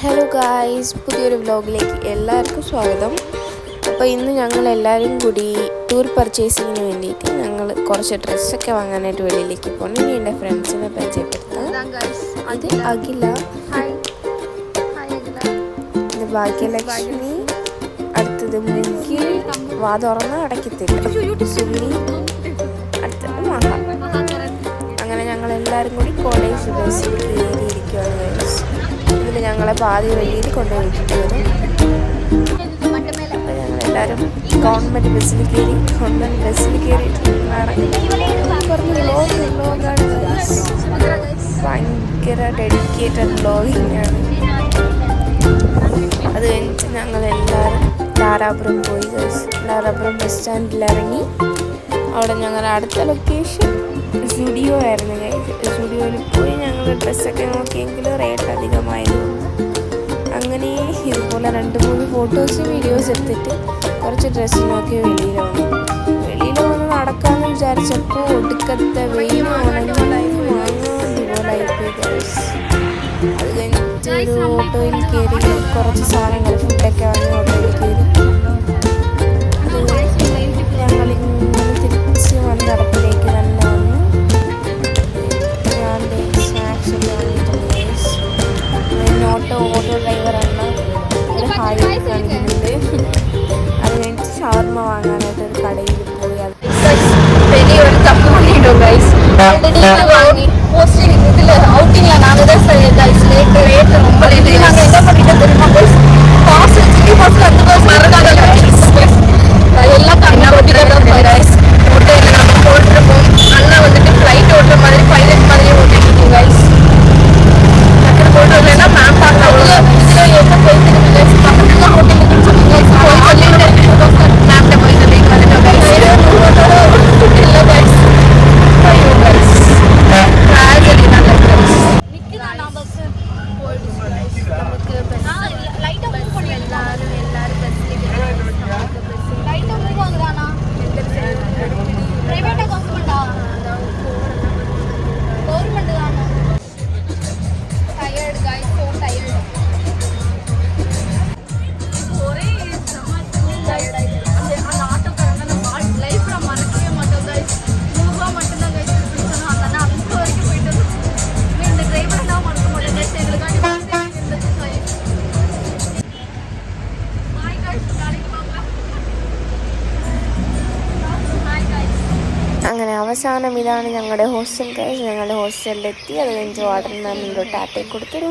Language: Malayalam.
ഹലോ ഗായ്സ്, പുതിയൊരു വ്ലോഗിലേക്ക് എല്ലാവർക്കും സ്വാഗതം. അപ്പോൾ ഇന്ന് ഞങ്ങൾ എല്ലാവരും കൂടി ടൂർ പർച്ചേസിങ്ങിന് വേണ്ടിയിട്ട് ഞങ്ങൾ കുറച്ച് ഡ്രസ്സൊക്കെ വാങ്ങാനായിട്ട് വെളിയിലേക്ക് പോകണം. ഇനി എൻ്റെ ഫ്രണ്ട്സിനെ പരിചയപ്പെടുത്താം. ഇത് അഖില, ഇത് ഭാഗ്യലക്ഷ്മി, അടുത്തത് മുഖി, വാ തുറന്ന് അടയ്ക്കത്തില്ല, സുമി, അടുത്തത് മഹ. അങ്ങനെ ഞങ്ങളെല്ലാവരും കൂടി കോളേജ് ബസ്സിൽ കയറിയിരിക്കുകയാണ് ഗൈസ്. ഇതിൽ ഞങ്ങളെ പാതി വഴിയിൽ കൊണ്ടുപോയി വിട്ടിട്ട് വരും. അപ്പോൾ ഞങ്ങളെല്ലാവരും ഗവൺമെൻറ് ബസ്സിൽ കയറി ഭയങ്കര ഡെഡിക്കേറ്റഡ് വ്ലോഗിങ് ആണ്. അത് കഴിഞ്ഞിട്ട് ഞങ്ങളെല്ലാവരും ധാരാപുരം പോയി ഗൈസ്. ധാരാപുരം ബസ് സ്റ്റാൻഡിൽ ഇറങ്ങി. അവിടെ ഞങ്ങളുടെ അടുത്ത ലൊക്കേഷൻ സ്റ്റുഡിയോ ആയിരുന്നു ഗൈസ്. സ്റ്റുഡിയോയിൽ പോയി ഞങ്ങൾ ഡ്രസ്സൊക്കെ നോക്കിയെങ്കിൽ റേറ്റ് അധികമായിരുന്നു. അങ്ങനെ ഇതുപോലെ 2-3 ഫോട്ടോസ് വീഡിയോസ് എടുത്തിട്ട് കുറച്ച് ഡ്രസ്സ് നോക്കി വെളിയിൽ വന്ന് നടക്കാമെന്ന് വിചാരിച്ചപ്പോൾ ഒടുക്കത്തെ വെയിൽ ഇതുപോലായിപ്പോയി ഗൈസ്. അത് കഴിഞ്ഞിട്ട് ഒരു ഓട്ടോയിൽ കയറി കുറച്ച് സാധനങ്ങൾ ഫുഡൊക്കെ വാങ്ങി ഓട്ടോയിൽ കയറി ഞങ്ങളിങ്ങനെ തിരിച്ച് വന്നിടത്തിലേക്ക് തന്നെ വന്നു. ഞാൻ സ്നാക്സ് ഒക്കെ വാങ്ങിയിട്ടുണ്ട് ഗൈസ്. ഓട്ടോ ഡ്രൈവറാണ് ഒരു ഹായ് കാണിക്കുന്നുണ്ട്. അത് കഴിഞ്ഞിട്ട് ഷവർമ വാങ്ങാനായിട്ട് ഒരു കടയിൽ പോയി. വലിയൊരു തപ്പ് പണിയിട്ടോ ഗൈസ്. ഇതിൽ ഔട്ടിങ്ങിലാണ് நாங்கள் தான் கைஸ் லேட்டு ரொம்ப லேட்டு. நாங்கள் என்ன பண்ணிட்டு தெரியுமா கைஸ், பாஸ் சிட்டி பாஸ்ல 2 பஸ் மறக்காத எல்லாம் கண்ணா ஓட்டிட்டு தான் கைஸ். ஓட்டையில் நம்ம போட்டுருப்போம். அண்ணா வந்துட்டு ஃப்ளைட் ஓட்டுற மாதிரி பைலட் மாதிரி ஓட்டிட்டு கைஸ். டக்குனு போட்டு வரலன்னா மேம் பார்க்கலாம். இதில் என்ன போயிட்டு கைஸ், பக்கத்துல தான் ஓட்டிட்டு சொன்னீங்க. போய் சொல்லிட்டு மேம்கிட்ட போய் சொல்லிட்டு வந்துட்டோம் கைஸ். இல்லை கைஸ், ஐயோ கைஸ் ட்ராஜடி நல்ல கைஸ். അങ്ങനെ അവസാനം ഇതാണ് ഞങ്ങളുടെ ഹോസ്റ്റൽ ഗൈസ്. ഞങ്ങളുടെ ഹോസ്റ്റലിലെത്തി. അത് കഴിഞ്ഞ് വാട്ടർ മാമിൻ്റെ ടാറ്റയെ കൊടുത്തൊരു